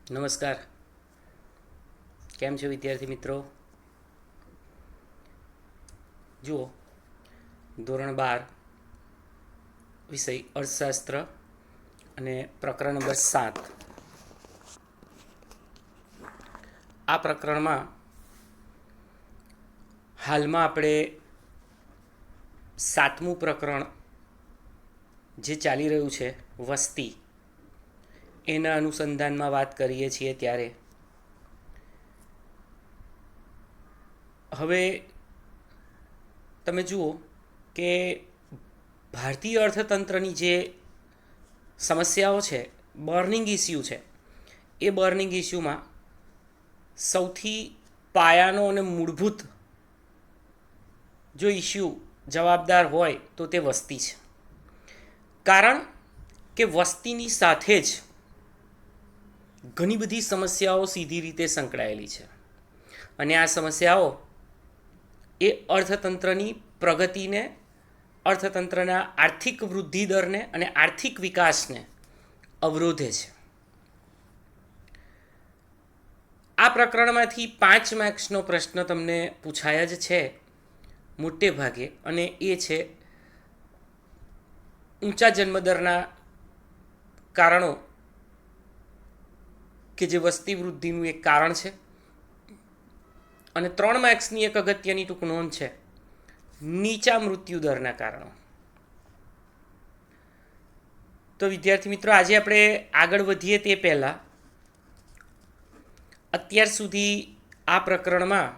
નમસ્કાર. કેમ છો વિદ્યાર્થી મિત્રો? જુઓ, ધોરણ 12 વિષય અર્થશાસ્ત્ર અને પ્રકરણ નંબર 7. આ પ્રકરણમાં હાલમાં આપણે 7મું પ્રકરણ જે ચાલી રહ્યું છે વસ્તી, એના અનુસંધાનમાં વાત કરીએ છીએ. ત્યારે હવે તમે જુઓ કે ભારતીય અર્થતંત્રની જે સમસ્યાઓ છે, બર્નિંગ ઇસ્યુ છે, એ બર્નિંગ ઇસ્યુમાં સૌથી પાયાનો અને મૂળભૂત જો ઇસ્યુ જવાબદાર હોય તો તે વસ્તી છે. કારણ કે વસ્તીની સાથે જ ઘણી બધી સમસ્યાઓ સીધી રીતે સંકળાયેલી છે, અને આ સમસ્યાઓ એ અર્થતંત્રની પ્રગતિને, અર્થતંત્રના આર્થિક વૃદ્ધિ દરને અને આર્થિક વિકાસને અવરોધે છે. આ પ્રકરણમાંથી 5 માર્ક્સનો પ્રશ્ન તમને પૂછાયા જ છે મોટે ભાગે, અને એ છે ઊંચા જન્મદરના કારણો કે જે વસ્તી વૃદ્ધિનું એક કારણ છે, અને 3 માર્ક્સની એક અગત્યની ટૂંક નોંધ છે નીચા મૃત્યુદરના કારણો. તો વિદ્યાર્થી મિત્રો, આજે આપણે આગળ વધીએ તે પહેલાં અત્યાર સુધી આ પ્રકરણમાં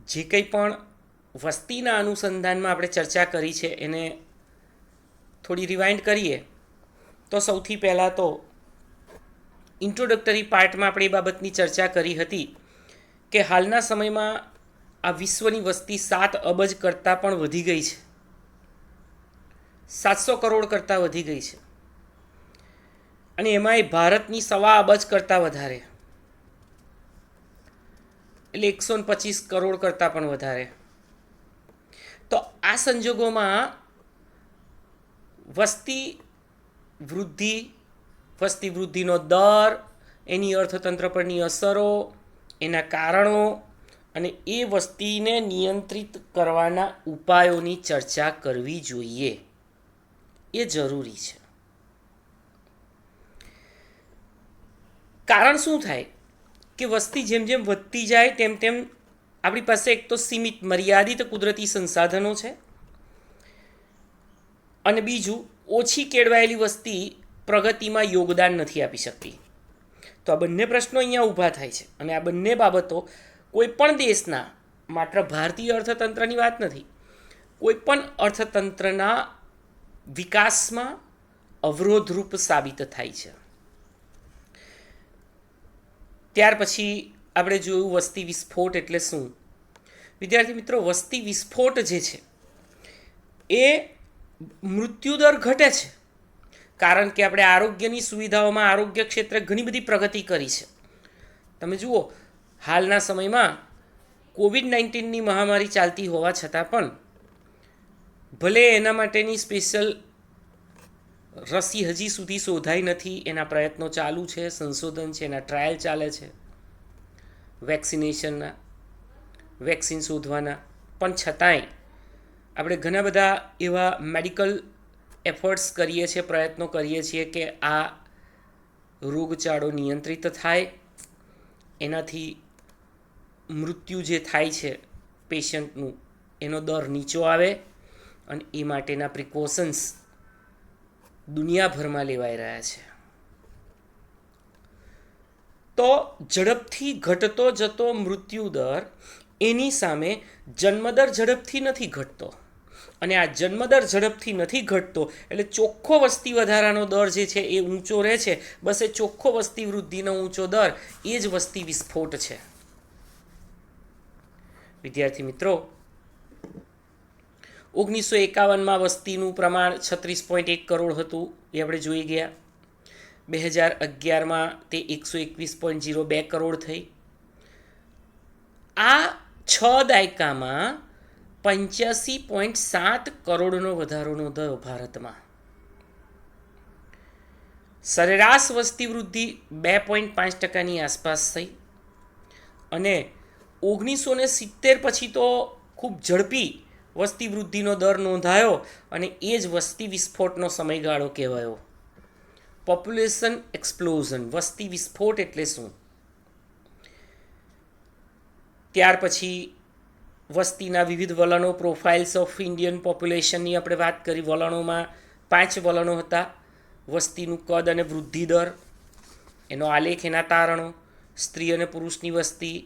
જે કંઈ પણ વસ્તીના અનુસંધાનમાં આપણે ચર્ચા કરી છે એને થોડી રિવાઇન્ડ કરીએ. તો સૌથી પહેલાં તો ઇન્ટ્રોડક્ટરી પાર્ટમાં આપણે એ બાબતની ચર્ચા કરી હતી કે હાલના સમયમાં આ વિશ્વની વસ્તી 7 અબજ કરતાં પણ વધી ગઈ છે, 700 કરોડ કરતાં વધી ગઈ છે, અને એમાંય ભારતની 1.25 અબજ કરતાં વધારે, એટલે 125 કરોડ કરતાં પણ વધારે. તો આ સંજોગોમાં વસ્તી વૃદ્ધિનો દર, એની અર્થતંત્ર પરની અસરો, એના કારણો અને એ વસ્તીને નિયંત્રિત કરવાના ઉપાયોની ચર્ચા કરવી જોઈએ, એ જરૂરી છે. કારણ શું થાય કે વસ્તી જેમ જેમ વધતી જાય તેમ તેમ આપણી પાસે એક તો સીમિત મર્યાદિત કુદરતી સંસાધનો છે, અને બીજું ઓછી કેળવાયેલી વસ્તી પ્રગતિમાં યોગદાન નથી આપી શકતી. તો આ બંને પ્રશ્નો અહીંયા ઊભા થાય છે, અને આ બંને બાબતો કોઈ પણ દેશના, માત્ર ભારતીય અર્થતંત્રની વાત નથી, કોઈ પણ અર્થતંત્રના વિકાસમાં અવરોધરૂપ સાબિત થાય છે. ત્યાર પછી આપણે જોયું વસ્તી વિસ્ફોટ એટલે શું. વિદ્યાર્થી મિત્રો, વસ્તી વિસ્ફોટ જે છે એ મૃત્યુદર ઘટે છે, કારણ કે આપણે આરોગ્યની સુવિધાઓમાં, આરોગ્ય ક્ષેત્રે ઘણી બધી પ્રગતિ કરી છે. તમે જુઓ, હાલના સમયમાં COVID-19ની મહામારી ચાલતી હોવા છતાં પણ ભલે એના માટેની સ્પેશિયલ રસી હજી સુધી શોધાઈ નથી, એના પ્રયત્નો ચાલુ છે, સંશોધન છે, એના ટ્રાયલ ચાલે છે વેક્સિનેશનના, વેક્સિન શોધવાના, પણ છતાંય આપણે ઘણા બધા એવા મેડિકલ એફર્ટ્સ કરીએ છીએ, પ્રયત્નો કરીએ છીએ કે આ રોગચાળો નિયંત્રિત થાય, એનાથી મૃત્યુ જે થાય છે પેશન્ટનું, એનો દર નીચો આવે, અને એ માટેના પ્રિકોશન્સ દુનિયાભરમાં લેવાઈ રહ્યા છે. તો ઝડપથી ઘટતો જતો મૃત્યુદર, એની સામે જન્મદર ઝડપથી નથી ઘટતો, અને આ જન્મદર ઝડપથી નથી ઘટતો એટલે ચોખ્ખો વસ્તી વધારાનો દર જે છે એ ઊંચો રહે છે. બસ એ ચોખ્ખો વસ્તી વૃદ્ધિનો ઊંચો દર એ જ વસ્તી વિસ્ફોટ છે. વિદ્યાર્થી મિત્રો, 1951માં વસ્તીનું પ્રમાણ 36.1 કરોડ હતું, એ આપણે જોઈ ગયા. 2011માં તે 121.02 કરોડ થઈ. આ 6 દાયકામાં 85.7 કરોડનો વધારોનો દર ભારતમાં. સરેરાશ વસ્તી વૃદ્ધિ 2.5%ની આસપાસ થઈ અને 1970 પછી તો ખૂબ ઝડપી વસ્તી વૃદ્ધિનો દર નોંધાયો અને એ જ વસ્તી વિસ્ફોટનો સમયગાળો કહેવાયો. પોપ્યુલેશન એક્સપ્લોઝન, વસ્તી વિસ્ફોટ એટલે શું? ત્યાર પછી વસ્તીના વિવિધ વલણો, પ્રોફાઇલ્સ ઓફ ઇન્ડિયન પોપ્યુલેશનની આપણે વાત કરી. વલણોમાં 5 વલણો હતા. વસ્તીનું કદ અને વૃદ્ધિ દર, એનો આલેખ, એના તારણો, સ્ત્રી અને પુરુષની વસ્તી,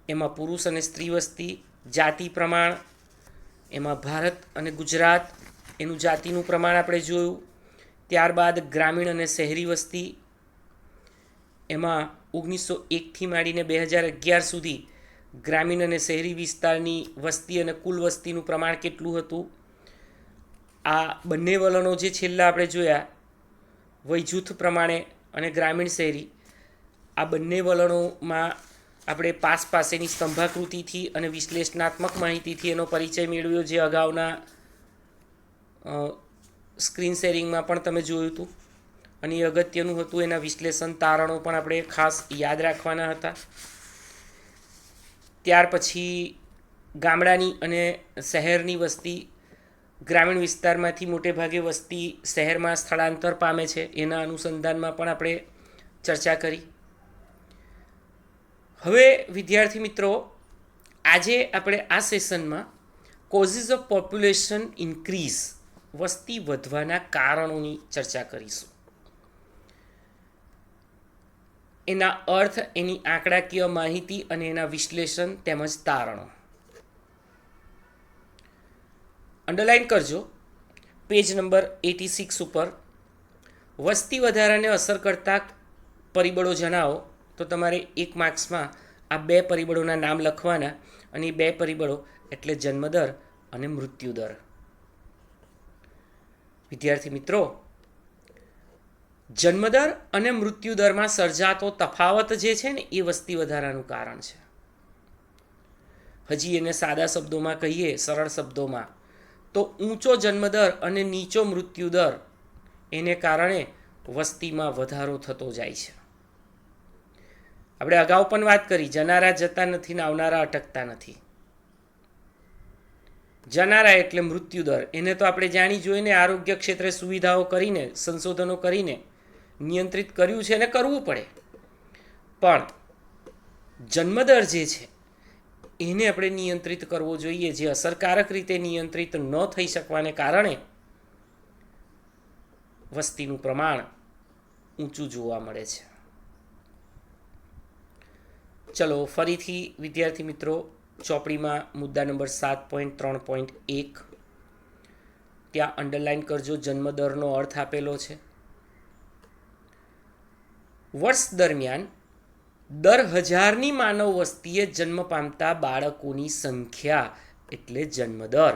એમાં પુરુષ અને સ્ત્રી વસ્તી, જાતિ પ્રમાણ, એમાં ભારત અને ગુજરાત, એનું જાતિનું પ્રમાણ આપણે જોયું. ત્યારબાદ ગ્રામીણ અને શહેરી વસ્તી, એમાં 1901થી માંડીને 2011 સુધી ગ્રામીણ અને શહેરી વિસ્તારની વસ્તી અને કુલ વસ્તીનું પ્રમાણ કેટલું હતું. આ બંને વલણો જે છેલ્લા આપણે જોયા, વયજૂથ પ્રમાણે અને ગ્રામીણ શહેરી, આ બંને વલણોમાં આપણે પાસેની સ્તંભાકૃતિથી અને વિશ્લેષણાત્મક માહિતીથી એનો પરિચય મેળવ્યો, જે અગાઉના સ્ક્રીન શેરિંગમાં પણ તમે જોયું હતું. અને એ અગત્યનું હતું. એના વિશ્લેષણ તારણો પણ આપણે ખાસ યાદ રાખવાના હતા. ત્યાર પછી ગામડાની અને શહેરની વસ્તી, ગ્રામીણ વિસ્તારમાંથી મોટે ભાગે વસ્તી શહેરમાં સ્થળાંતર પામે છે, એના અનુસંધાનમાં પણ આપણે ચર્ચા કરી. હવે વિદ્યાર્થી મિત્રો, આજે આપણે આ સેશનમાં કોઝિસ ઓફ પોપ્યુલેશન ઇન્ક્રીઝ, વસ્તી વધવાના કારણોની ચર્ચા કરીશું. એના અર્થ, એની આંકડાકીય માહિતી અને એના વિશ્લેષણ તેમજ તારણો. અંડરલાઇન કરજો પેજ નંબર 86 ઉપર. વસ્તી વધારાને અસર કરતા પરિબળો જણાવો. તો તમારે 1 માર્ક્સમાં આ 2 પરિબળોના નામ લખવાના, અને એ 2 પરિબળો એટલે જન્મદર અને મૃત્યુદર. વિદ્યાર્થી મિત્રો, જન્મદર અને મૃત્યુદરમાં સર્જાતો તફાવત જે છે ને, એ વસ્તી વધારાનું કારણ છે. હજી એને સાદા શબ્દોમાં કહીએ, સરળ શબ્દોમાં, તો ઊંચો જન્મદર અને નીચો મૃત્યુદર એને કારણે વસ્તીમાં વધારો થતો જાય છે. આપણે અગાઉ પણ વાત કરી, જનારા જતા નથી ને આવનારા અટકતા નથી. જનારા એટલે મૃત્યુદર, એને તો આપણે જાણી જોઈને આરોગ્ય ક્ષેત્રે સુવિધાઓ કરીને, સંશોધનો કરીને નિયંત્રિત કર્યું છે અને કરવું પડે. પણ જન્મદર જે છે એને આપણે નિયંત્રિત કરવો જોઈએ, જે અસરકારક રીતે નિયંત્રિત ન થઈ શકવાને કારણે વસ્તીનું પ્રમાણ ઊંચું જોવા મળે છે. ચલો ફરીથી વિદ્યાર્થી મિત્રો, ચોપડીમાં મુદ્દા નંબર 7.3.1 ત્યાં અંડરલાઇન કરજો. જન્મદરનો અર્થ આપેલો છે. વર્ષ દરમિયાન દર 1000ની માનવ વસ્તીએ જન્મ પામતા બાળકોની સંખ્યા એટલે જન્મદર.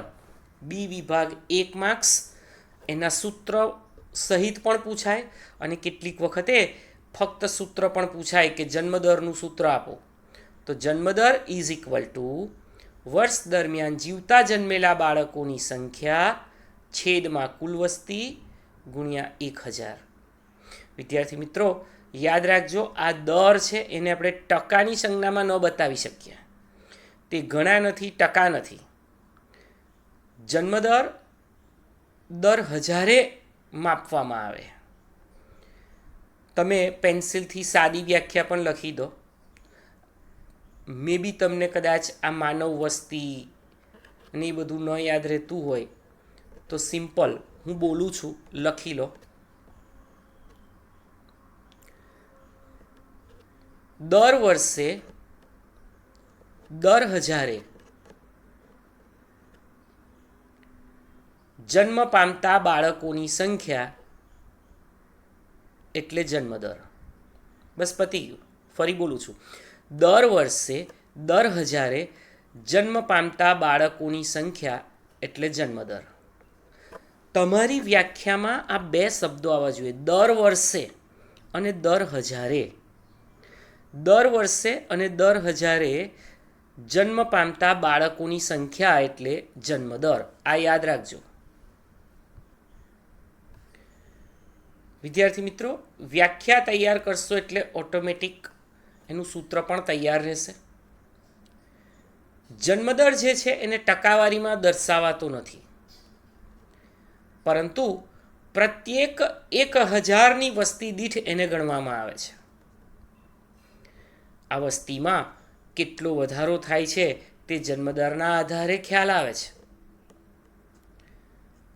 બી વિભાગ 1 માર્ક્સ. એના સૂત્ર સહિત પણ પૂછાય અને કેટલીક વખતે ફક્ત સૂત્ર પણ પૂછાય કે જન્મદરનું સૂત્ર આપો. તો જન્મદર ઇઝ ઇક્વલ ટુ વર્ષ દરમિયાન જીવતા જન્મેલા બાળકોની સંખ્યા છેદમાં કુલ વસ્તી ગુણ્યા 1000. વિદ્યાર્થી મિત્રો, યાદ રાખજો, આ દર છે એને આપણે ટકાની સંજ્ઞામાં ન બતાવી શકીએ. તે ગણા નથી, ટકા નથી. જન્મદર દર 1000એ માપવામાં આવે. તમે પેન્સિલથી સાદી વ્યાખ્યા પણ લખી દો. મે બી તમને કદાચ આ માનવ વસ્તી ને એ બધું ન યાદ રહેતું હોય તો સિમ્પલ હું બોલું છું, લખી લો. દર વર્ષે દર 1000એ જન્મ પામતા બાળકોની સંખ્યા એટલે જન્મદર. બસ પતી ગયું. ફરી બોલું છું, દર વર્ષે દર 1000એ જન્મ પામતા બાળકોની સંખ્યા એટલે જન્મદર. તમારી વ્યાખ્યામાં આ 2 શબ્દો આવવા જોઈએ, દર વર્ષે અને દર 1000એ. દર વર્ષે અને દર 1000એ જન્મ પામતા બાળકોની સંખ્યા એટલે જન્મદર. આ યાદ રાખજો. વિદ્યાર્થી મિત્રો, વ્યાખ્યા તૈયાર કરશો એટલે ઓટોમેટિક એનું સૂત્ર પણ તૈયાર રહેશે. જન્મદર જે છે એને ટકાવારીમાં દર્શાવાતો નથી, પરંતુ પ્રત્યેક 1000ની વસ્તી દીઠ એને ગણવામાં આવે છે. આ વસ્તીમાં કેટલો વધારો થાય છે તે જન્મદરના આધારે ખ્યાલ આવે છે.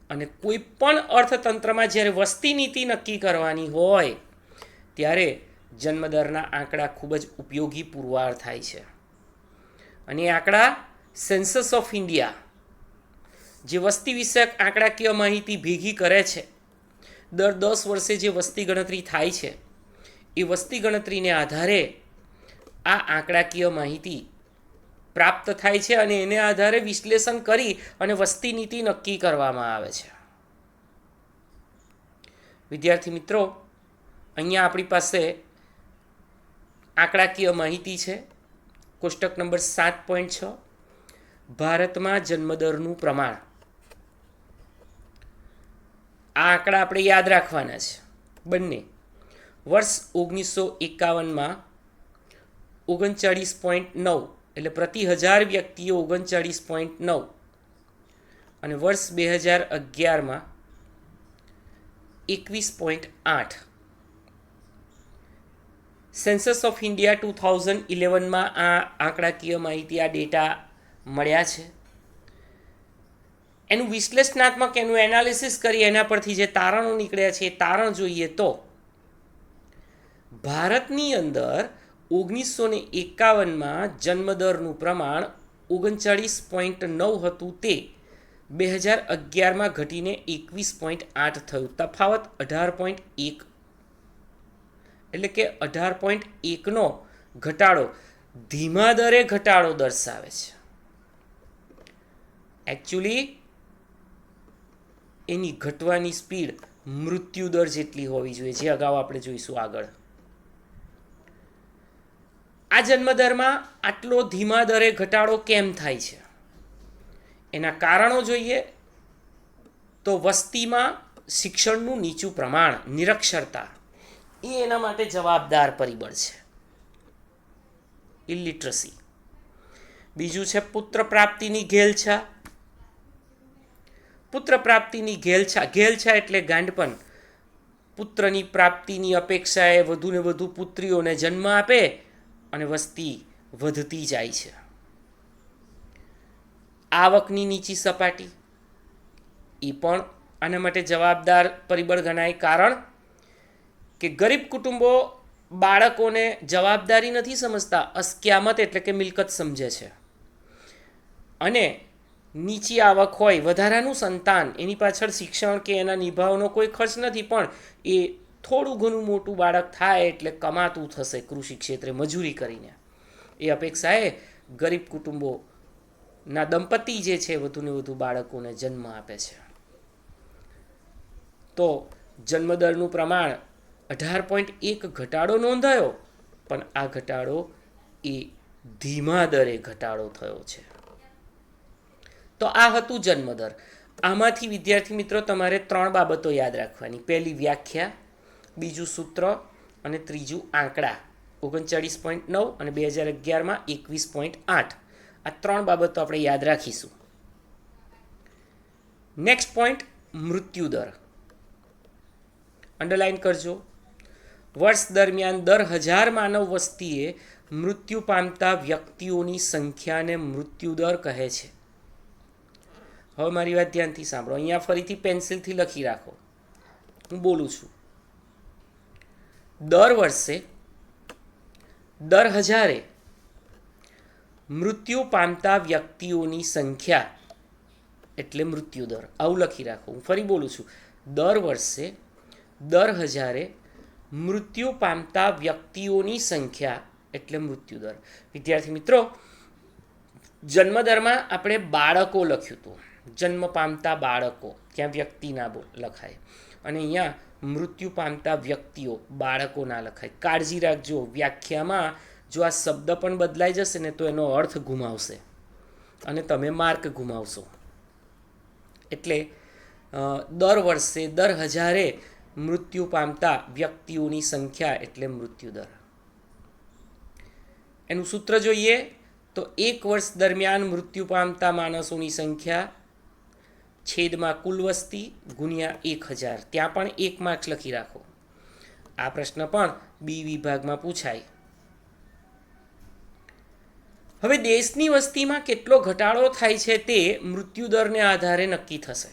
અને કોઈ પણ અર્થતંત્રમાં જ્યારે વસ્તી નીતિ નક્કી કરવાની હોય ત્યારે જન્મદરના આંકડા ખૂબ જ ઉપયોગી પુરવાર થાય છે. અને એ આંકડા સેન્સસ ઓફ ઇન્ડિયા જે વસ્તી વિષયક આંકડાકીય માહિતી ભેગી કરે છે, દર 10 વર્ષે જે વસ્તી ગણતરી થાય છે એ વસ્તી ગણતરીને આધારે આ આંકડાકીય માહિતી પ્રાપ્ત થાય છે અને એને આધારે વિશ્લેષણ કરી અને વસ્તી નીતિ નક્કી કરવામાં આવે છે. વિદ્યાર્થી મિત્રો, અહીંયા આપણી પાસે આંકડાકીય માહિતી છે. કોષ્ટક નંબર 7.6 ભારતમાં જન્મદરનું પ્રમાણ. આ આંકડા આપણે યાદ રાખવાના છે બંને. વર્ષ 1951માં 39.9 એટલે પ્રતિ 1000 વ્યક્તિઓ 39.9 અને વર્ષ 2011માં 21.8. સેન્સસ ઓફ ઇન્ડિયા 2011માં આ આંકડાકીય માહિતી, આ ડેટા મળ્યા છે. એનું વિશ્લેષણાત્મક એનું એનાલિસિસ કરી એના પરથી જે તારણો નીકળ્યા છે એ તારણ જોઈએ તો ભારતની અંદર 1951માં જન્મદરનું પ્રમાણ 39.9 હતું, તે 2011માં ઘટીને 21.8 થયું. તફાવત 18.1, એટલે કે 18.1નો ઘટાડો ધીમા દરે ઘટાડો દર્શાવે છે. એકચ્યુઅલી એની ઘટવાની સ્પીડ મૃત્યુદર જેટલી હોવી જોઈએ, જે અગાઉ આપણે જોઈશું આગળ. આ જન્મદરમાં આટલો ધીમા દરે ઘટાડો કેમ થાય છે? એના કારણો જોઈએ તો વસ્તીમાં શિક્ષણનું નીચું પ્રમાણ, નિરક્ષરતા, એ એના માટે જવાબદાર પરિબળ છે. ઇલિટરસી. બીજું છે પુત્ર પ્રાપ્તિની ઘેલછા. પુત્ર પ્રાપ્તિની ઘેલછા એટલે ગાંડપણ. પુત્રની પ્રાપ્તિની અપેક્ષાએ વધુને વધુ પુત્રીઓને જન્મ આપે અને વસ્તી વધતી જાય છે. આવકની નીચી સપાટી એ પણ આના માટે જવાબદાર પરિબળ ગણાય. કારણ કે ગરીબ કુટુંબો બાળકોને જવાબદારી નથી સમજતા, અસ્ક્યામત એટલે કે મિલકત સમજે છે. અને નીચી આવક હોય, વધારાનું સંતાન, એની પાછળ શિક્ષણ કે એના નિભાવનો કોઈ ખર્ચ નથી, પણ એ થોડું ઘણું મોટું બાળક થાય એટલે કમાતું થશે કૃષિ ક્ષેત્રે મજૂરી કરીને, એ અપેક્ષાએ ગરીબ કુટુંબોના દંપતી જે છે વધુને વધુ બાળકોને જન્મ આપે છે. તો જન્મદરનું પ્રમાણ 18.1 ઘટાડો નોંધાયો, પણ આ ઘટાડો એ ધીમા દરે ઘટાડો થયો છે. તો આ હતું જન્મદર. આમાંથી વિદ્યાર્થી મિત્રો તમારે 3 બાબતો યાદ રાખવાની. પહેલી વ્યાખ્યા, બીજું સૂત્ર અને ત્રીજું આંકડા. 39.9 અને 2011માં 21.8. આ 3 બાબતો આપણે યાદ રાખીશું. નેક્સ્ટ પોઈન્ટ, મૃત્યુદર. અંડરલાઈન કરજો. વર્ષ દરમિયાન દર 1000 માનવ વસ્તીએ મૃત્યુ પામતા વ્યક્તિઓની સંખ્યાને મૃત્યુદર કહે છે. હવે મારી વાત ધ્યાનથી સાંભળો. અહીંયા ફરીથી પેન્સિલથી લખી રાખો, હું બોલું છું. દર વર્ષે દર 1000એ મૃત્યુ પામતા વ્યક્તિઓની સંખ્યા એટલે મૃત્યુદર. આવું લખી રાખો. હું ફરી બોલું છું. દર વર્ષે દર 1000એ મૃત્યુ પામતા વ્યક્તિઓની સંખ્યા એટલે મૃત્યુદર. વિદ્યાર્થી મિત્રો, જન્મદરમાં આપણે બાળકો લખ્યું હતું, જન્મ પામતા બાળકો, ત્યાં વ્યક્તિ ના લખાય, અને અહીંયા મૃત્યુ પામતા વ્યક્તિઓ, બાળકો ના લખાય. કાળજી રાખજો, વ્યાખ્યામાં જો આ શબ્દ પણ બદલાઈ જશે ને તો એનો અર્થ ગુમાવશે અને તમે માર્ક ગુમાવશો. એટલે દર વર્ષે દર 1000એ મૃત્યુ પામતા વ્યક્તિઓની સંખ્યા એટલે મૃત્યુદર. એનું સૂત્ર જોઈએ તો 1 વર્ષ દરમિયાન મૃત્યુ પામતા માણસોની સંખ્યા છેદમાં કુલ વસ્તી ગુણ્યા 1000. ત્યાં પણ 1 માર્ક્સ લખી રાખો. આ પ્રશ્ન પણ બી વિભાગમાં પૂછાય. હવે દેશની વસ્તીમાં કેટલો ઘટાડો થાય છે તે મૃત્યુદરને આધારે નક્કી થશે.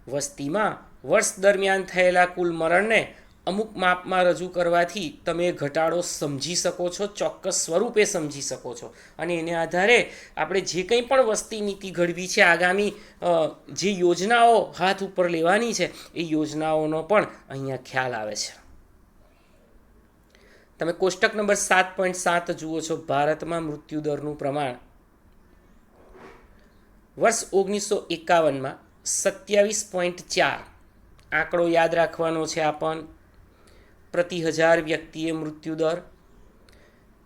વસ્તીમાં વર્ષ દરમિયાન થયેલા કુલ મરણને અમુક માપમાં રજૂ કરવાથી તમે ઘટાડો સમજી શકો છો, ચોક્કસ સ્વરૂપે સમજી શકો છો. અને એને આધારે આપણે જે કંઈ પણ વસ્તી નીતિ ઘડવી છે, આગામી જે યોજનાઓ હાથ ઉપર લેવાની છે એ યોજનાઓનો પણ અહીંયા ખ્યાલ આવે છે. તમે કોષ્ટક નંબર 7.7 જુઓ છો. ભારતમાં મૃત્યુદરનું પ્રમાણ વર્ષ 1951માં 27.4 આંકડો યાદ રાખવાનો છે. આ પણ પ્રતિ 1000 વ્યક્તિએ મૃત્યુદર,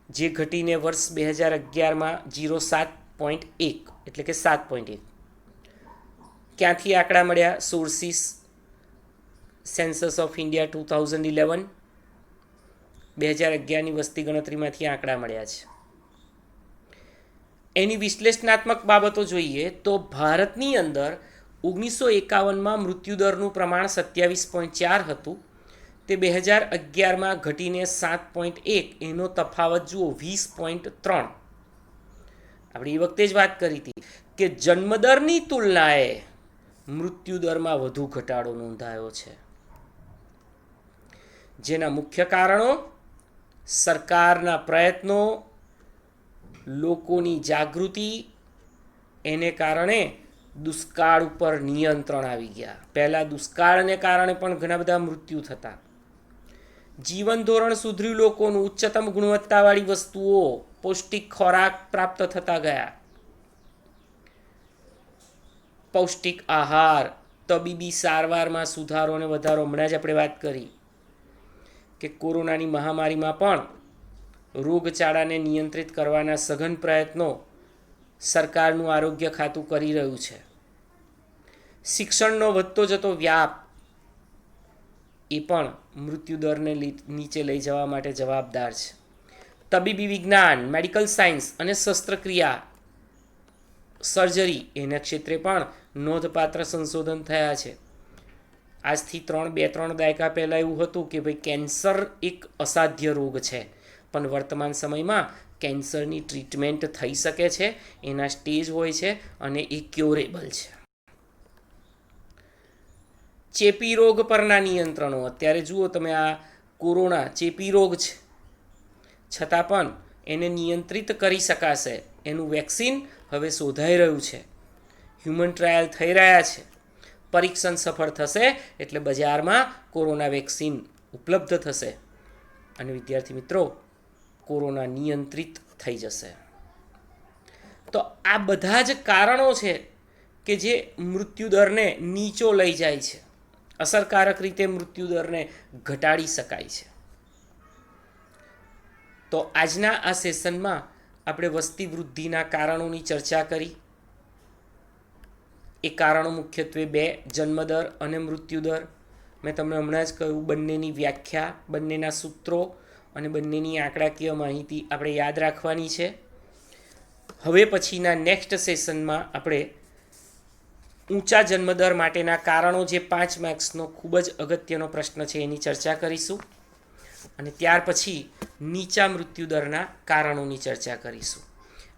જે ઘટીને વર્ષ 2011માં 07.1 એટલે કે 7.1. ક્યાંથી આંકડા મળ્યા? સોર્સિસ સેન્સસ ઓફ ઇન્ડિયા 2011, 2011ની વસ્તી ગણતરીમાંથી આંકડા મળ્યા છે. એની વિશ્લેષણાત્મક બાબતો જોઈએ તો ભારતની અંદર 1951માં મૃત્યુદરનું પ્રમાણ 27.4 હતું. તે 2011માં ઘટીને 7.1. એનો તફાવત જુઓ 20.3. આપણે એ વખતે જ વાત કરી હતી કે જન્મદરની તુલનાએ મૃત્યુદરમાં વધુ ઘટાડો નોંધાયો છે. જેના મુખ્ય કારણો સરકારના પ્રયત્નો, લોકોની જાગૃતિ, એને કારણે દુષ્કાળ ઉપર નિયંત્રણ આવી ગયા. પહેલાં દુષ્કાળને કારણે પણ ઘણા બધા મૃત્યુ થતા. જીવન ધોરણ સુધર્યું લોકોનું, ઉચ્ચતમ ગુણવત્તાવાળી વસ્તુઓ, પૌષ્ટિક ખોરાક પ્રાપ્ત થતા ગયા. પૌષ્ટિક આહાર, તબીબી સારવારમાં સુધારો અને વધારો. હમણાં જ આપણે વાત કરી કે કોરોનાની મહામારીમાં પણ રોગચાળાને નિયંત્રિત કરવાના સઘન પ્રયત્નો સરકારનું આરોગ્ય ખાતું કરી રહ્યું છે. શિક્ષણનો વધતો જતો વ્યાપ એ પણ મૃત્યુદરને નીચે લઈ જવા માટે જવાબદાર છે. તબીબી વિજ્ઞાન, મેડિકલ સાયન્સ અને શસ્ત્રક્રિયા, સર્જરી, એના ક્ષેત્રે પણ નોંધપાત્ર સંશોધન થયા છે. આજથી 2-3 દાયકા પહેલાં એવું હતું કે ભાઈ કેન્સર એક અસાધ્ય રોગ છે, પણ વર્તમાન સમયમાં કેન્સરની ટ્રીટમેન્ટ થઈ શકે છે, એના સ્ટેજ હોય છે અને એ ક્યોરેબલ છે. ચેપી રોગ પરના નિયંત્રણો. અત્યારે જુઓ તમે, આ કોરોના ચેપી રોગ છે, છતાં પણ એને નિયંત્રિત કરી શકાશે. એનું વેક્સિન હવે શોધાઈ રહ્યું છે, હ્યુમન ટ્રાયલ થઈ રહ્યા છે. પરીક્ષણ સફળ થશે એટલે બજારમાં કોરોના વેક્સિન ઉપલબ્ધ થશે અને વિદ્યાર્થી મિત્રો, કોરોના નિયંત્રિત થઈ જશે. તો આ બધા જ કારણો છે કે જે મૃત્યુદરને નીચો લઈ જાય છે. અસરકારક રીતે મૃત્યુદરને ઘટાડી શકાય છે. તો આજના આ સેશનમાં આપણે વસ્તી વૃદ્ધિના કારણોની ચર્ચા કરી. એ કારણો મુખ્યત્વે 2, જન્મદર અને મૃત્યુદર. મેં તમને હમણાં જ કહ્યું, બંનેની વ્યાખ્યા, બંનેના સૂત્રો અને બંનેની આંકડાકીય માહિતી આપણે યાદ રાખવાની છે. હવે પછીના નેક્સ્ટ સેશનમાં આપણે ઊંચા જન્મદર માટેના કારણો, જે 5 માર્ક્સનો ખૂબ જ અગત્યનો પ્રશ્ન છે, એની ચર્ચા કરીશું. અને ત્યાર પછી નીચા મૃત્યુદરના કારણોની ચર્ચા કરીશું.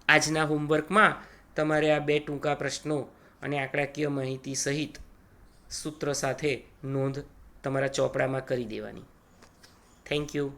આજના હોમવર્કમાં તમારે આ 2 ટૂંકા પ્રશ્નો અને આંકડાકીય માહિતી સહિત સૂત્ર સાથે નોંધ તમારા ચોપડામાં કરી દેવાની. Thank you.